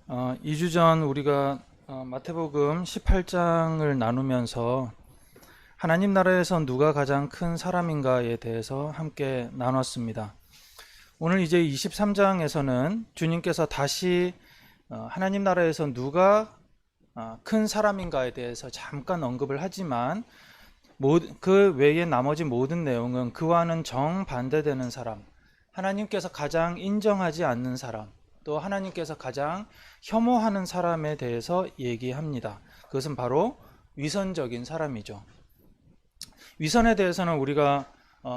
2주 전 우리가 마태복음 18장을 나누면서 하나님 나라에서 누가 가장 큰 사람인가에 대해서 함께 나눴습니다. 오늘 이제 23장에서는 주님께서 다시 하나님 나라에서 누가 큰 사람인가에 대해서 잠깐 언급을 하지만 그 외의 나머지 모든 내용은 그와는 정반대되는 사람, 하나님께서 가장 인정하지 않는 사람, 또 하나님께서 가장 혐오하는 사람에 대해서 얘기합니다. 그것은 바로 위선적인 사람이죠. 위선에 대해서는 우리가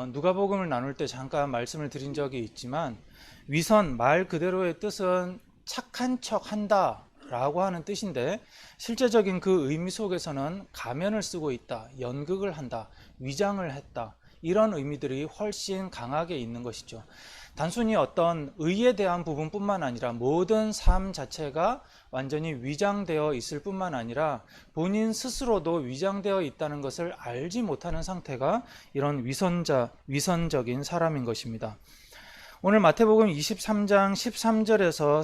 누가복음을 나눌 때 잠깐 말씀을 드린 적이 있지만, 위선 말 그대로의 뜻은 착한 척 한다 라고 하는 뜻인데, 실제적인 그 의미 속에서는 가면을 쓰고 있다, 연극을 한다, 위장을 했다, 이런 의미들이 훨씬 강하게 있는 것이죠. 단순히 어떤 의에 대한 부분뿐만 아니라 모든 삶 자체가 완전히 위장되어 있을 뿐만 아니라 본인 스스로도 위장되어 있다는 것을 알지 못하는 상태가 이런 위선적인 사람인 것입니다. 오늘 마태복음 23장 13절에서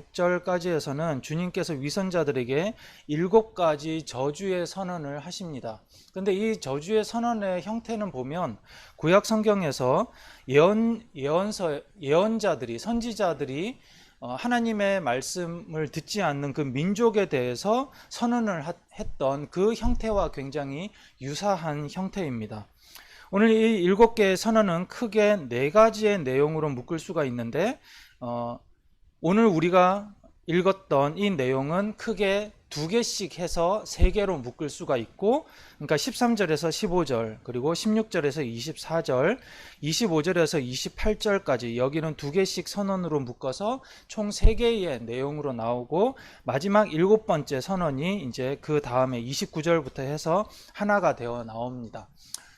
36절까지에서는 주님께서 위선자들에게 7가지 저주의 선언을 하십니다. 그런데 이 저주의 선언의 형태는 보면 구약 성경에서 예언자들이, 선지자들이 하나님의 말씀을 듣지 않는 그 민족에 대해서 선언을 했던 그 형태와 굉장히 유사한 형태입니다. 오늘 이 7개의 선언은 크게 4가지의 내용으로 묶을 수가 있는데, 오늘 우리가 읽었던 이 내용은 크게 2개씩 해서 3개로 묶을 수가 있고, 그러니까 13절에서 15절, 그리고 16절에서 24절, 25절에서 28절까지 여기는 2개씩 선언으로 묶어서 총 3개의 내용으로 나오고, 마지막 7번째 선언이 이제 그 다음에 29절부터 해서 하나가 되어 나옵니다.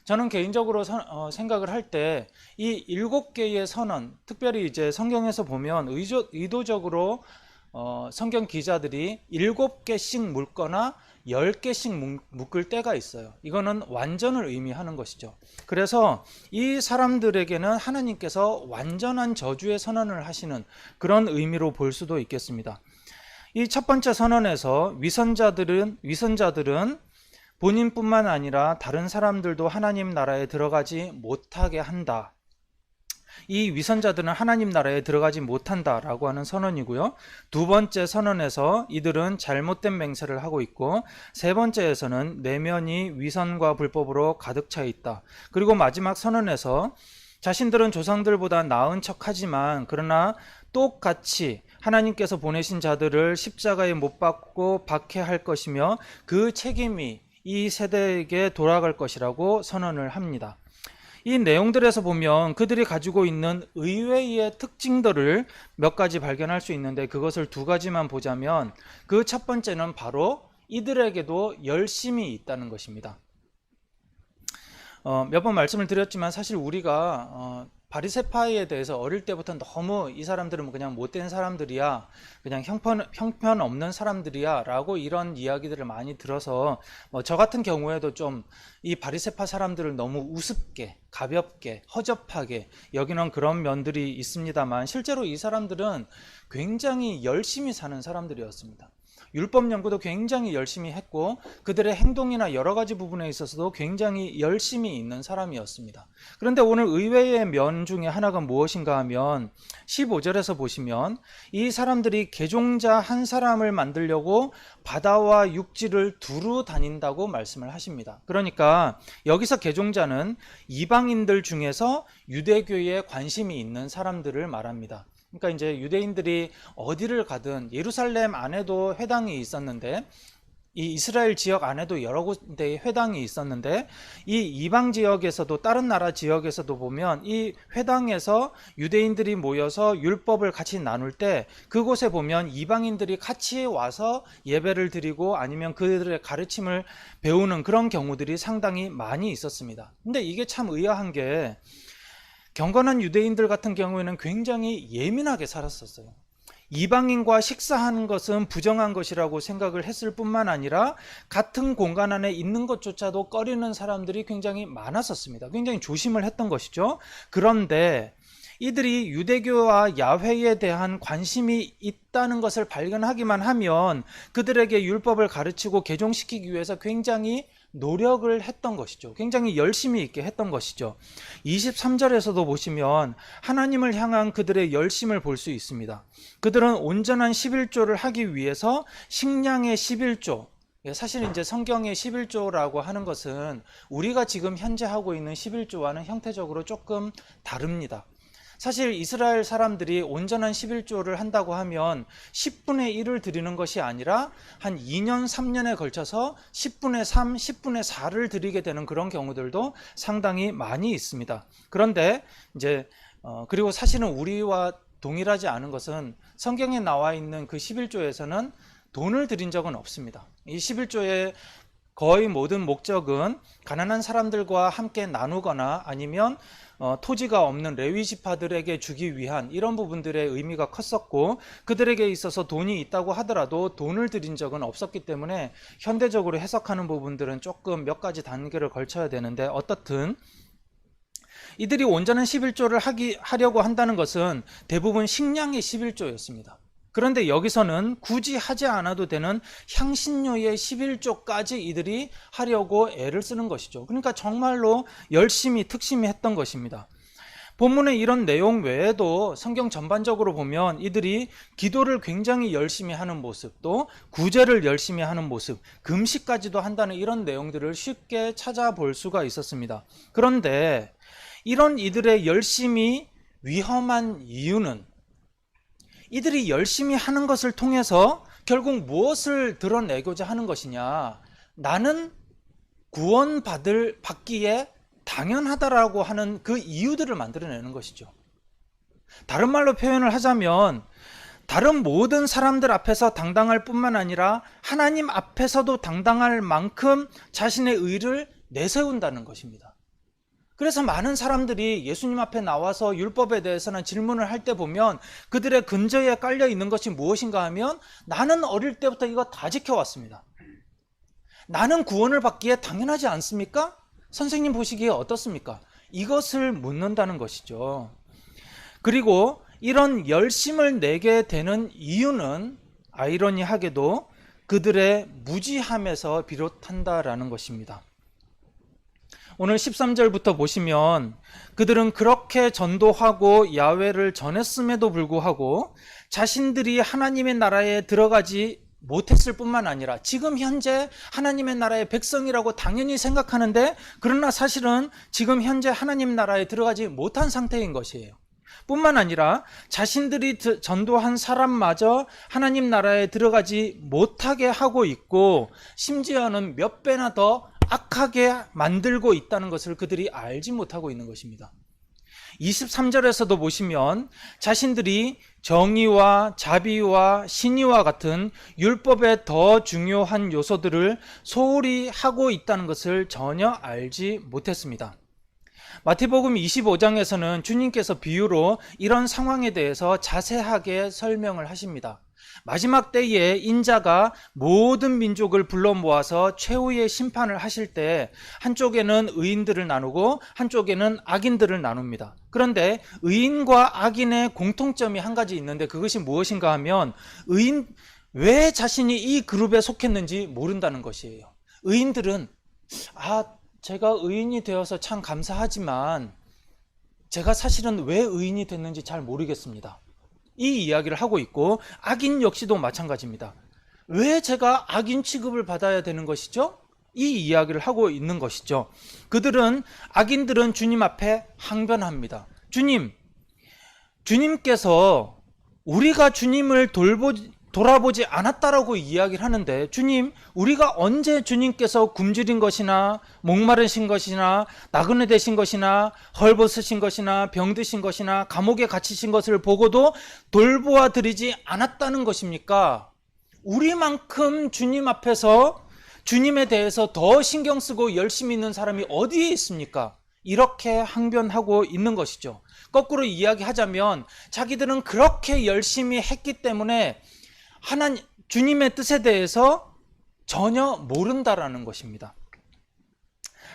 저는 개인적으로 생각을 할 때 이 7개의 선언, 특별히 이제 성경에서 보면 의도적으로 성경 기자들이 7개씩 묶거나 10개씩 묶을 때가 있어요. 이거는 완전을 의미하는 것이죠. 그래서 이 사람들에게는 하나님께서 완전한 저주의 선언을 하시는 그런 의미로 볼 수도 있겠습니다. 이 첫 번째 선언에서 위선자들은 본인뿐만 아니라 다른 사람들도 하나님 나라에 들어가지 못하게 한다. 이 위선자들은 하나님 나라에 들어가지 못한다라고 하는 선언이고요. 2번째 선언에서 이들은 잘못된 맹세를 하고 있고, 3번째에서는 내면이 위선과 불법으로 가득 차 있다. 그리고 마지막 선언에서 자신들은 조상들보다 나은 척하지만 그러나 똑같이 하나님께서 보내신 자들을 십자가에 못 박고 박해할 것이며 그 책임이 이 세대에게 돌아갈 것이라고 선언을 합니다. 이 내용들에서 보면 그들이 가지고 있는 의외의 특징들을 몇 가지 발견할 수 있는데, 그것을 2가지만 보자면, 그 첫 번째는 바로 이들에게도 열심이 있다는 것입니다. 몇 번 말씀을 드렸지만 사실 우리가 바리새파에 대해서 어릴 때부터 너무 이 사람들은 그냥 못된 사람들이야, 그냥 형편없는 사람들이야 라고 이런 이야기들을 많이 들어서 저 같은 경우에도 좀 이 바리새파 사람들을 너무 우습게, 가볍게, 허접하게 여기는 그런 면들이 있습니다만, 실제로 이 사람들은 굉장히 열심히 사는 사람들이었습니다. 율법 연구도 굉장히 열심히 했고, 그들의 행동이나 여러 가지 부분에 있어서도 굉장히 열심히 있는 사람이었습니다. 그런데 오늘 의외의 면 중에 하나가 무엇인가 하면 15절에서 보시면 이 사람들이 개종자 한 사람을 만들려고 바다와 육지를 두루 다닌다고 말씀을 하십니다. 그러니까 여기서 개종자는 이방인들 중에서 유대교에 관심이 있는 사람들을 말합니다. 그러니까 이제 유대인들이 어디를 가든 예루살렘 안에도 회당이 있었는데, 이 이스라엘 지역 안에도 여러 군데의 회당이 있었는데, 이 이방 지역에서도, 다른 나라 지역에서도 보면 이 회당에서 유대인들이 모여서 율법을 같이 나눌 때 그곳에 보면 이방인들이 같이 와서 예배를 드리고 아니면 그들의 가르침을 배우는 그런 경우들이 상당히 많이 있었습니다. 근데 이게 참 의아한 게, 경건한 유대인들 같은 경우에는 굉장히 예민하게 살았었어요. 이방인과 식사하는 것은 부정한 것이라고 생각을 했을 뿐만 아니라 같은 공간 안에 있는 것조차도 꺼리는 사람들이 굉장히 많았었습니다. 굉장히 조심을 했던 것이죠. 그런데 이들이 유대교와 야훼에 대한 관심이 있다는 것을 발견하기만 하면 그들에게 율법을 가르치고 개종시키기 위해서 굉장히 노력을 했던 것이죠. 굉장히 열심히 있게 했던 것이죠. 23절에서도 보시면 하나님을 향한 그들의 열심을 볼 수 있습니다. 그들은 온전한 11조를 하기 위해서 식량의 11조, 사실 이제 성경의 11조라고 하는 것은 우리가 지금 현재 하고 있는 11조와는 형태적으로 조금 다릅니다. 사실 이스라엘 사람들이 온전한 11조를 한다고 하면 10분의 1을 드리는 것이 아니라 한 2년, 3년에 걸쳐서 10분의 3, 10분의 4를 드리게 되는 그런 경우들도 상당히 많이 있습니다. 그런데 이제 그리고 사실은 우리와 동일하지 않은 것은 성경에 나와 있는 그 11조에서는 돈을 드린 적은 없습니다. 이 11조의 거의 모든 목적은 가난한 사람들과 함께 나누거나 아니면 토지가 없는 레위 지파들에게 주기 위한 이런 부분들의 의미가 컸었고, 그들에게 있어서 돈이 있다고 하더라도 돈을 드린 적은 없었기 때문에 현대적으로 해석하는 부분들은 조금 몇 가지 단계를 걸쳐야 되는데, 어떻든 이들이 온전한 11조를 하려고 한다는 것은 대부분 식량의 11조였습니다. 그런데 여기서는 굳이 하지 않아도 되는 향신료의 11조까지 이들이 하려고 애를 쓰는 것이죠. 그러니까 정말로 열심히 특심히 했던 것입니다. 본문의 이런 내용 외에도 성경 전반적으로 보면 이들이 기도를 굉장히 열심히 하는 모습, 또 구제를 열심히 하는 모습, 금식까지도 한다는 이런 내용들을 쉽게 찾아볼 수가 있었습니다. 그런데 이런 이들의 열심이 위험한 이유는 이들이 열심히 하는 것을 통해서 결국 무엇을 드러내고자 하는 것이냐, 나는 받기에 당연하다라고 하는 그 이유들을 만들어내는 것이죠. 다른 말로 표현을 하자면 다른 모든 사람들 앞에서 당당할 뿐만 아니라 하나님 앞에서도 당당할 만큼 자신의 의를 내세운다는 것입니다. 그래서 많은 사람들이 예수님 앞에 나와서 율법에 대해서는 질문을 할 때 보면 그들의 근저에 깔려 있는 것이 무엇인가 하면, 나는 어릴 때부터 이거 다 지켜왔습니다. 나는 구원을 받기에 당연하지 않습니까? 선생님 보시기에 어떻습니까? 이것을 묻는다는 것이죠. 그리고 이런 열심을 내게 되는 이유는 아이러니하게도 그들의 무지함에서 비롯한다라는 것입니다. 오늘 13절부터 보시면 그들은 그렇게 전도하고 야훼를 전했음에도 불구하고 자신들이 하나님의 나라에 들어가지 못했을 뿐만 아니라 지금 현재 하나님의 나라의 백성이라고 당연히 생각하는데, 그러나 사실은 지금 현재 하나님 나라에 들어가지 못한 상태인 것이에요. 뿐만 아니라 자신들이 전도한 사람마저 하나님 나라에 들어가지 못하게 하고 있고, 심지어는 몇 배나 더 악하게 만들고 있다는 것을 그들이 알지 못하고 있는 것입니다. 23절에서도 보시면 자신들이 정의와 자비와 신의와 같은 율법의 더 중요한 요소들을 소홀히 하고 있다는 것을 전혀 알지 못했습니다. 마태복음 25장에서는 주님께서 비유로 이런 상황에 대해서 자세하게 설명을 하십니다. 마지막 때에 인자가 모든 민족을 불러 모아서 최후의 심판을 하실 때 한쪽에는 의인들을 나누고 한쪽에는 악인들을 나눕니다. 그런데 의인과 악인의 공통점이 한 가지 있는데, 그것이 무엇인가 하면 왜 자신이 이 그룹에 속했는지 모른다는 것이에요. 의인들은 제가 의인이 되어서 참 감사하지만 제가 사실은 왜 의인이 됐는지 잘 모르겠습니다, 이 이야기를 하고 있고, 악인 역시도 마찬가지입니다. 왜 제가 악인 취급을 받아야 되는 것이죠? 이 이야기를 하고 있는 것이죠. 악인들은 주님 앞에 항변합니다. 주님께서 우리가 주님을 돌아보지 않았다라고 이야기를 하는데, 주님, 우리가 언제 주님께서 굶주린 것이나 목마르신 것이나 나그네 되신 것이나 헐벗으신 것이나 병드신 것이나 감옥에 갇히신 것을 보고도 돌보아 드리지 않았다는 것입니까? 우리만큼 주님 앞에서 주님에 대해서 더 신경 쓰고 열심히 있는 사람이 어디에 있습니까? 이렇게 항변하고 있는 것이죠. 거꾸로 이야기하자면 자기들은 그렇게 열심히 했기 때문에 주님의 뜻에 대해서 전혀 모른다라는 것입니다.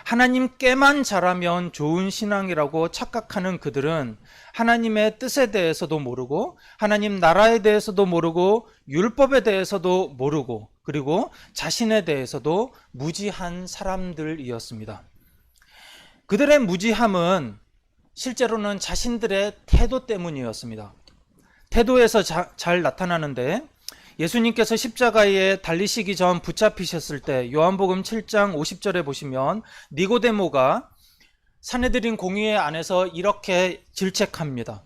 하나님께만 잘하면 좋은 신앙이라고 착각하는 그들은 하나님의 뜻에 대해서도 모르고 하나님 나라에 대해서도 모르고 율법에 대해서도 모르고 그리고 자신에 대해서도 무지한 사람들이었습니다. 그들의 무지함은 실제로는 자신들의 태도 때문이었습니다. 태도에서 잘 나타나는데 예수님께서 십자가에 달리시기 전 붙잡히셨을 때 요한복음 7장 50절에 보시면 니고데모가 산헤드린 공의회 안에서 이렇게 질책합니다.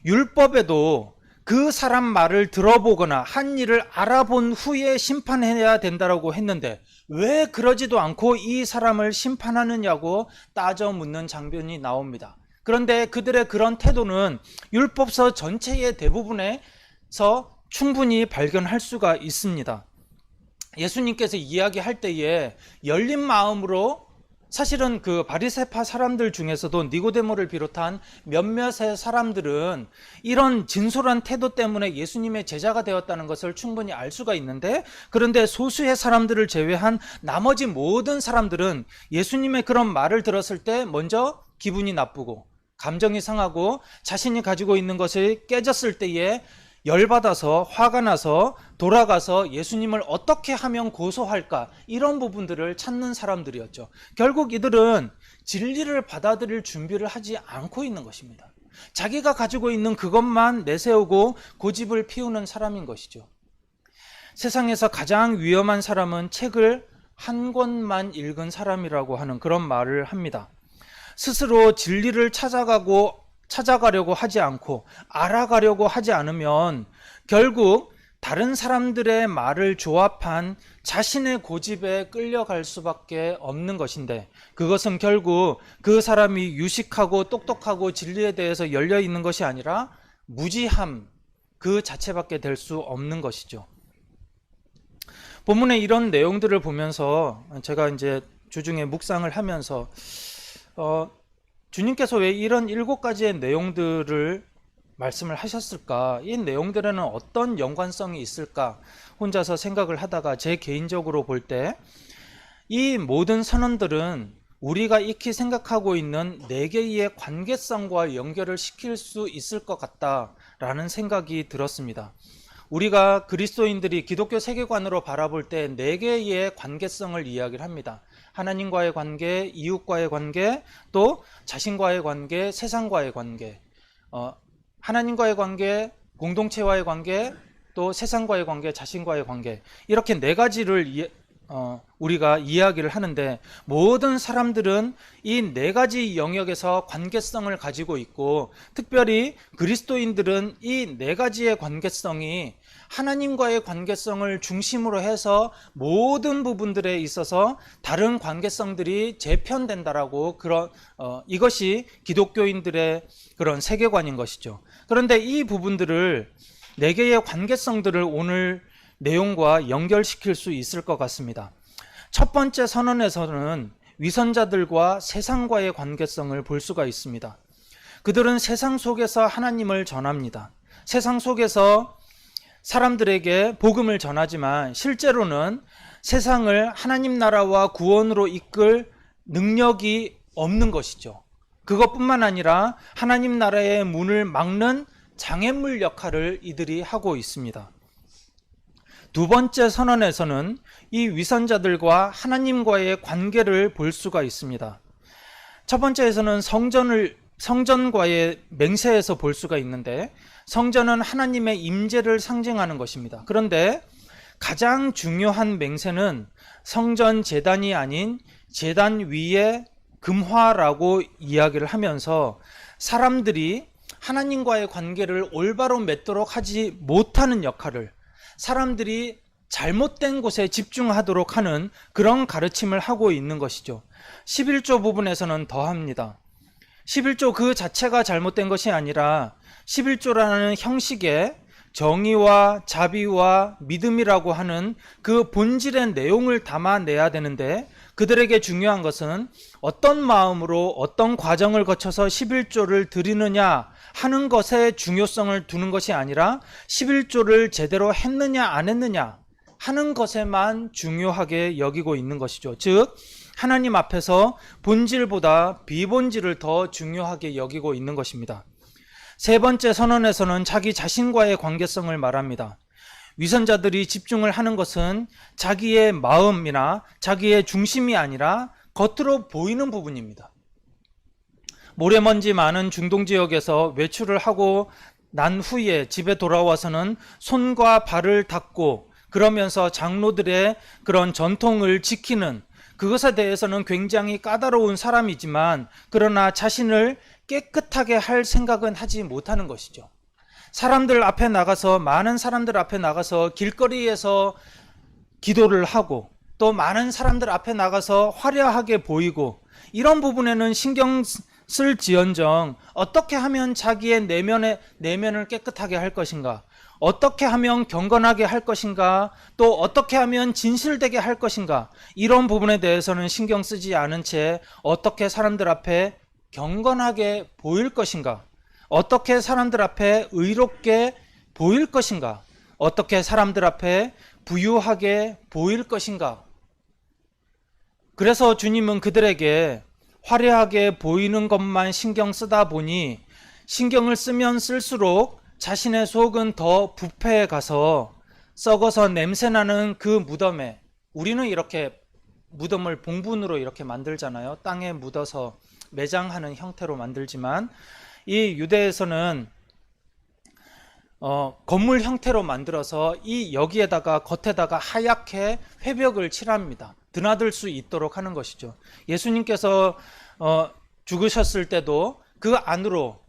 율법에도 그 사람 말을 들어보거나 한 일을 알아본 후에 심판해야 된다고 했는데 왜 그러지도 않고 이 사람을 심판하느냐고 따져 묻는 장면이 나옵니다. 그런데 그들의 그런 태도는 율법서 전체의 대부분에서 충분히 발견할 수가 있습니다. 예수님께서 이야기할 때에 열린 마음으로 사실은 그 바리새파 사람들 중에서도 니고데모를 비롯한 몇몇의 사람들은 이런 진솔한 태도 때문에 예수님의 제자가 되었다는 것을 충분히 알 수가 있는데, 그런데 소수의 사람들을 제외한 나머지 모든 사람들은 예수님의 그런 말을 들었을 때 먼저 기분이 나쁘고 감정이 상하고 자신이 가지고 있는 것이 깨졌을 때에 열받아서 화가 나서 돌아가서 예수님을 어떻게 하면 고소할까, 이런 부분들을 찾는 사람들이었죠. 결국 이들은 진리를 받아들일 준비를 하지 않고 있는 것입니다. 자기가 가지고 있는 그것만 내세우고 고집을 피우는 사람인 것이죠. 세상에서 가장 위험한 사람은 책을 한 권만 읽은 사람이라고 하는 그런 말을 합니다. 스스로 진리를 찾아가려고 하지 않고 알아가려고 하지 않으면 결국 다른 사람들의 말을 조합한 자신의 고집에 끌려갈 수밖에 없는 것인데, 그것은 결국 그 사람이 유식하고 똑똑하고 진리에 대해서 열려 있는 것이 아니라 무지함 그 자체밖에 될 수 없는 것이죠. 본문의 이런 내용들을 보면서 제가 이제 주중에 묵상을 하면서 주님께서 왜 이런 7가지의 내용들을 말씀을 하셨을까? 이 내용들에는 어떤 연관성이 있을까? 혼자서 생각을 하다가 제 개인적으로 볼 때 이 모든 선언들은 우리가 익히 생각하고 있는 4개의 관계성과 연결을 시킬 수 있을 것 같다라는 생각이 들었습니다. 우리가 그리스도인들이 기독교 세계관으로 바라볼 때 4개의 관계성을 이야기를 합니다. 하나님과의 관계, 이웃과의 관계, 또 자신과의 관계, 세상과의 관계, 하나님과의 관계, 공동체와의 관계, 또 세상과의 관계, 자신과의 관계, 이렇게 4가지를 우리가 이야기를 하는데, 모든 사람들은 이 4가지 영역에서 관계성을 가지고 있고, 특별히 그리스도인들은 이 4가지의 관계성이 하나님과의 관계성을 중심으로 해서 모든 부분들에 있어서 다른 관계성들이 재편된다라고 이것이 기독교인들의 그런 세계관인 것이죠. 그런데 이 부분들을 4개의 관계성들을 오늘 내용과 연결시킬 수 있을 것 같습니다. 첫 번째 선언에서는 위선자들과 세상과의 관계성을 볼 수가 있습니다. 그들은 세상 속에서 하나님을 전합니다. 세상 속에서 사람들에게 복음을 전하지만 실제로는 세상을 하나님 나라와 구원으로 이끌 능력이 없는 것이죠. 그것뿐만 아니라 하나님 나라의 문을 막는 장애물 역할을 이들이 하고 있습니다. 두 번째 선언에서는 이 위선자들과 하나님과의 관계를 볼 수가 있습니다. 첫 번째에서는 성전과의 맹세에서 볼 수가 있는데, 성전은 하나님의 임재를 상징하는 것입니다. 그런데 가장 중요한 맹세는 성전 제단이 아닌 제단 위에 금화라고 이야기를 하면서 사람들이 하나님과의 관계를 올바로 맺도록 하지 못하는 역할을, 사람들이 잘못된 곳에 집중하도록 하는 그런 가르침을 하고 있는 것이죠. 11조 부분에서는 더합니다. 11조 그 자체가 잘못된 것이 아니라 11조라는 형식에 정의와 자비와 믿음이라고 하는 그 본질의 내용을 담아내야 되는데, 그들에게 중요한 것은 어떤 마음으로 어떤 과정을 거쳐서 11조를 드리느냐 하는 것에 중요성을 두는 것이 아니라 11조를 제대로 했느냐 안 했느냐 하는 것에만 중요하게 여기고 있는 것이죠. 즉 하나님 앞에서 본질보다 비본질을 더 중요하게 여기고 있는 것입니다. 세 번째 선언에서는 자기 자신과의 관계성을 말합니다. 위선자들이 집중을 하는 것은 자기의 마음이나 자기의 중심이 아니라 겉으로 보이는 부분입니다. 모래먼지 많은 중동 지역에서 외출을 하고 난 후에 집에 돌아와서는 손과 발을 닦고 그러면서 장로들의 그런 전통을 지키는, 그것에 대해서는 굉장히 까다로운 사람이지만 그러나 자신을 깨끗하게 할 생각은 하지 못하는 것이죠. 사람들 앞에 나가서, 많은 사람들 앞에 나가서 길거리에서 기도를 하고 또 많은 사람들 앞에 나가서 화려하게 보이고, 이런 부분에는 신경 쓸지언정 어떻게 하면 자기의 내면을 깨끗하게 할 것인가, 어떻게 하면 경건하게 할 것인가, 또 어떻게 하면 진실되게 할 것인가, 이런 부분에 대해서는 신경 쓰지 않은 채 어떻게 사람들 앞에 경건하게 보일 것인가, 어떻게 사람들 앞에 의롭게 보일 것인가, 어떻게 사람들 앞에 부유하게 보일 것인가. 그래서 주님은 그들에게 화려하게 보이는 것만 신경 쓰다 보니 신경을 쓰면 쓸수록 자신의 속은 더 부패해 가서 썩어서 냄새나는 그 무덤에, 우리는 이렇게 무덤을 봉분으로 이렇게 만들잖아요. 땅에 묻어서 매장하는 형태로 만들지만 이 유대에서는 건물 형태로 만들어서 이 여기에다가 겉에다가 하얗게 회벽을 칠합니다. 드나들 수 있도록 하는 것이죠. 예수님께서 죽으셨을 때도 그 안으로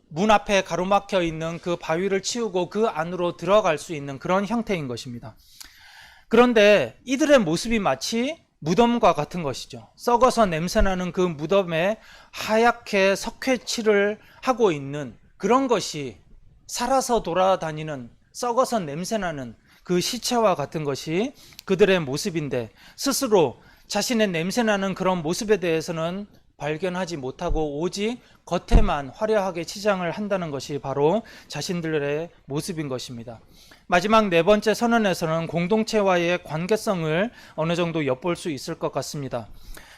문 앞에 가로막혀 있는 그 바위를 치우고 그 안으로 들어갈 수 있는 그런 형태인 것입니다. 그런데 이들의 모습이 마치 무덤과 같은 것이죠. 썩어서 냄새나는 그 무덤에 하얗게 석회칠을 하고 있는 그런 것이, 살아서 돌아다니는 썩어서 냄새나는 그 시체와 같은 것이 그들의 모습인데, 스스로 자신의 냄새나는 그런 모습에 대해서는 발견하지 못하고 오직 겉에만 화려하게 치장을 한다는 것이 바로 자신들의 모습인 것입니다. 마지막 네 번째 선언에서는 공동체와의 관계성을 어느 정도 엿볼 수 있을 것 같습니다.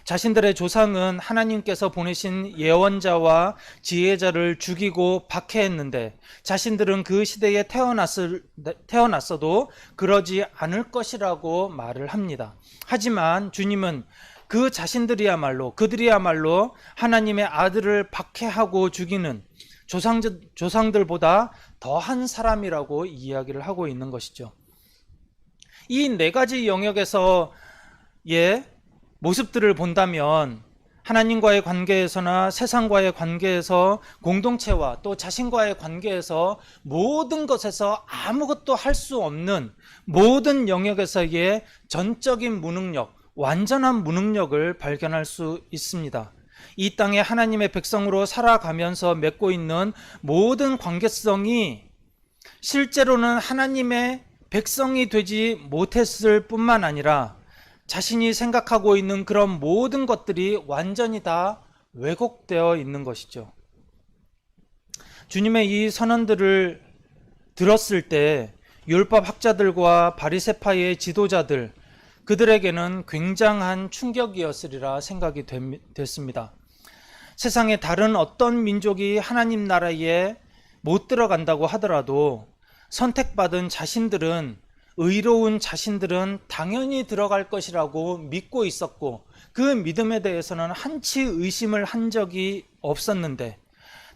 자신들의 조상은 하나님께서 보내신 예언자와 지혜자를 죽이고 박해했는데 자신들은 그 시대에 태어났어도 그러지 않을 것이라고 말을 합니다. 하지만 주님은 그 자신들이야말로, 그들이야말로 하나님의 아들을 박해하고 죽이는 조상들보다 더한 사람이라고 이야기를 하고 있는 것이죠. 이 네 가지 영역에서의 모습들을 본다면 하나님과의 관계에서나 세상과의 관계에서, 공동체와 또 자신과의 관계에서, 모든 것에서 아무것도 할 수 없는 모든 영역에서의 전적인 무능력, 완전한 무능력을 발견할 수 있습니다. 이 땅에 하나님의 백성으로 살아가면서 맺고 있는 모든 관계성이 실제로는 하나님의 백성이 되지 못했을 뿐만 아니라 자신이 생각하고 있는 그런 모든 것들이 완전히 다 왜곡되어 있는 것이죠. 주님의 이 선언들을 들었을 때 율법 학자들과 바리새파의 지도자들, 그들에게는 굉장한 충격이었으리라 생각이 됐습니다. 세상의 다른 어떤 민족이 하나님 나라에 못 들어간다고 하더라도 선택받은 자신들은, 의로운 자신들은 당연히 들어갈 것이라고 믿고 있었고, 그 믿음에 대해서는 한치 의심을 한 적이 없었는데,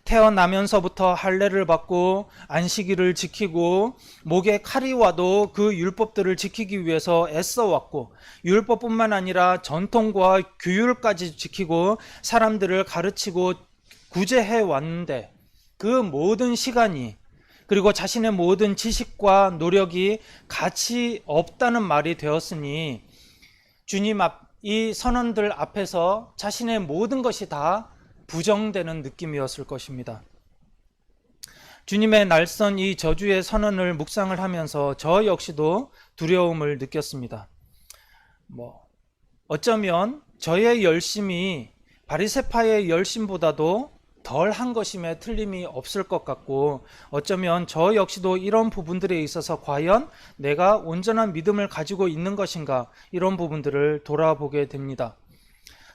태어나면서부터 할례를 받고 안식일을 지키고 목에 칼이 와도 그 율법들을 지키기 위해서 애써왔고, 율법뿐만 아니라 전통과 규율까지 지키고 사람들을 가르치고 구제해 왔는데, 그 모든 시간이, 그리고 자신의 모든 지식과 노력이 가치 없다는 말이 되었으니 주님 이 선언들 앞에서 자신의 모든 것이 다 부정되는 느낌이었을 것입니다. 주님의 날선 이 저주의 선언을 묵상을 하면서 저 역시도 두려움을 느꼈습니다. 어쩌면 저의 열심이 바리새파의 열심보다도 덜 한 것임에 틀림이 없을 것 같고, 어쩌면 저 역시도 이런 부분들에 있어서 과연 내가 온전한 믿음을 가지고 있는 것인가, 이런 부분들을 돌아보게 됩니다.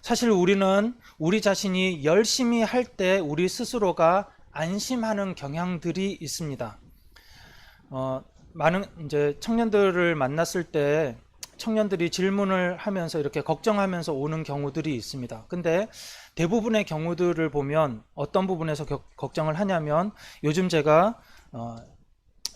사실 우리는 우리 자신이 열심히 할 때 우리 스스로가 안심하는 경향들이 있습니다. 많은 이제 청년들을 만났을 때 청년들이 질문을 하면서 이렇게 걱정하면서 오는 경우들이 있습니다. 근데 대부분의 경우들을 보면 어떤 부분에서 걱정을 하냐면, 요즘 제가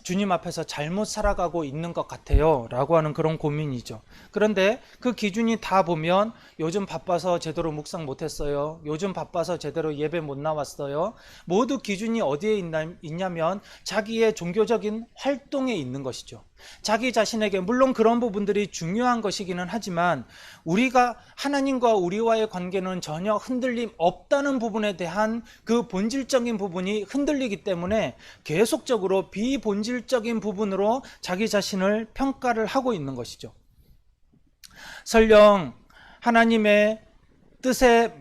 주님 앞에서 잘못 살아가고 있는 것 같아요 라고 하는 그런 고민이죠. 그런데 그 기준이 다 보면, 요즘 바빠서 제대로 묵상 못했어요, 요즘 바빠서 제대로 예배 못 나왔어요, 모두 기준이 어디에 있냐면 자기의 종교적인 활동에 있는 것이죠. 자기 자신에게 물론 그런 부분들이 중요한 것이기는 하지만, 우리가 하나님과 우리와의 관계는 전혀 흔들림 없다는 부분에 대한 그 본질적인 부분이 흔들리기 때문에 계속적으로 비본질적인 부분으로 자기 자신을 평가를 하고 있는 것이죠. 설령 하나님의 뜻에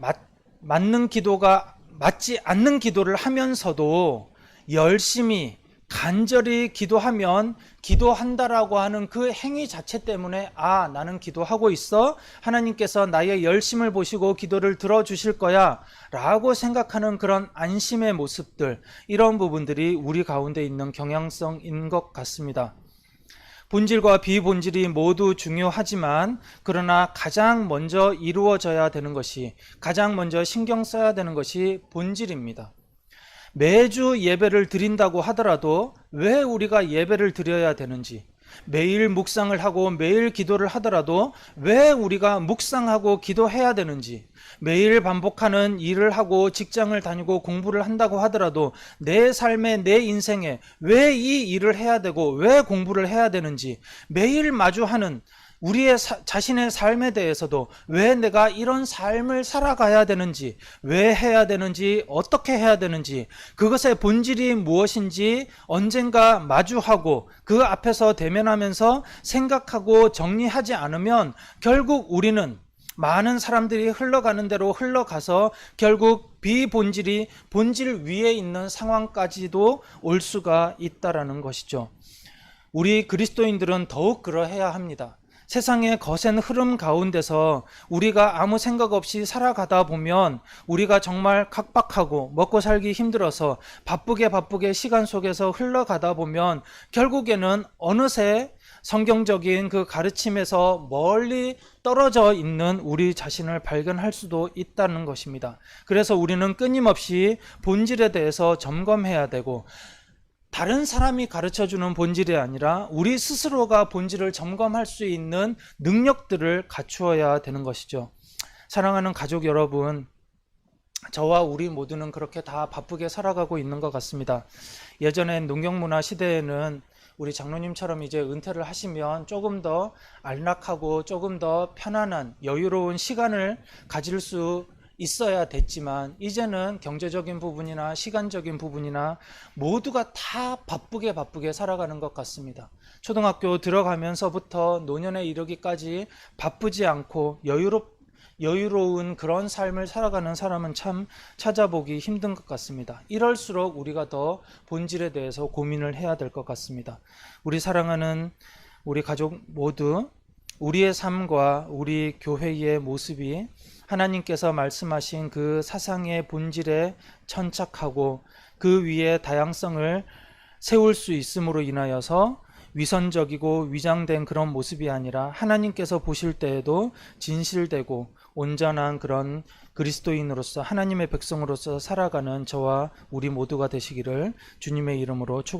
맞는 기도가 맞지 않는 기도를 하면서도 열심히 간절히 기도하면, 기도한다라고 하는 그 행위 자체 때문에 나는 기도하고 있어, 하나님께서 나의 열심을 보시고 기도를 들어주실 거야 라고 생각하는 그런 안심의 모습들, 이런 부분들이 우리 가운데 있는 경향성인 것 같습니다. 본질과 비본질이 모두 중요하지만, 그러나 가장 먼저 이루어져야 되는 것이, 가장 먼저 신경 써야 되는 것이 본질입니다. 매주 예배를 드린다고 하더라도 왜 우리가 예배를 드려야 되는지, 매일 묵상을 하고 매일 기도를 하더라도 왜 우리가 묵상하고 기도해야 되는지, 매일 반복하는 일을 하고 직장을 다니고 공부를 한다고 하더라도 내 삶에, 내 인생에 왜 이 일을 해야 되고 왜 공부를 해야 되는지, 매일 마주하는 우리의 자신의 삶에 대해서도 왜 내가 이런 삶을 살아가야 되는지, 왜 해야 되는지, 어떻게 해야 되는지, 그것의 본질이 무엇인지 언젠가 마주하고 그 앞에서 대면하면서 생각하고 정리하지 않으면, 결국 우리는 많은 사람들이 흘러가는 대로 흘러가서 결국 비본질이 본질 위에 있는 상황까지도 올 수가 있다라는 것이죠. 우리 그리스도인들은 더욱 그러해야 합니다. 세상의 거센 흐름 가운데서 우리가 아무 생각 없이 살아가다 보면, 우리가 정말 각박하고 먹고 살기 힘들어서 바쁘게 시간 속에서 흘러가다 보면, 결국에는 어느새 성경적인 그 가르침에서 멀리 떨어져 있는 우리 자신을 발견할 수도 있다는 것입니다. 그래서 우리는 끊임없이 본질에 대해서 점검해야 되고, 다른 사람이 가르쳐주는 본질이 아니라 우리 스스로가 본질을 점검할 수 있는 능력들을 갖추어야 되는 것이죠. 사랑하는 가족 여러분, 저와 우리 모두는 그렇게 다 바쁘게 살아가고 있는 것 같습니다. 예전엔 농경문화 시대에는 우리 장로님처럼 이제 은퇴를 하시면 조금 더 안락하고 조금 더 편안한 여유로운 시간을 가질 수 있어야 됐지만, 이제는 경제적인 부분이나 시간적인 부분이나 모두가 다 바쁘게 살아가는 것 같습니다. 초등학교 들어가면서부터 노년에 이르기까지 바쁘지 않고 여유로운 그런 삶을 살아가는 사람은 참 찾아보기 힘든 것 같습니다. 이럴수록 우리가 더 본질에 대해서 고민을 해야 될 것 같습니다. 우리 사랑하는 우리 가족 모두, 우리의 삶과 우리 교회의 모습이 하나님께서 말씀하신 그 사상의 본질에 천착하고 그 위에 다양성을 세울 수 있음으로 인하여서 위선적이고 위장된 그런 모습이 아니라, 하나님께서 보실 때에도 진실되고 온전한 그런 그리스도인으로서, 하나님의 백성으로서 살아가는 저와 우리 모두가 되시기를 주님의 이름으로 축원합니다.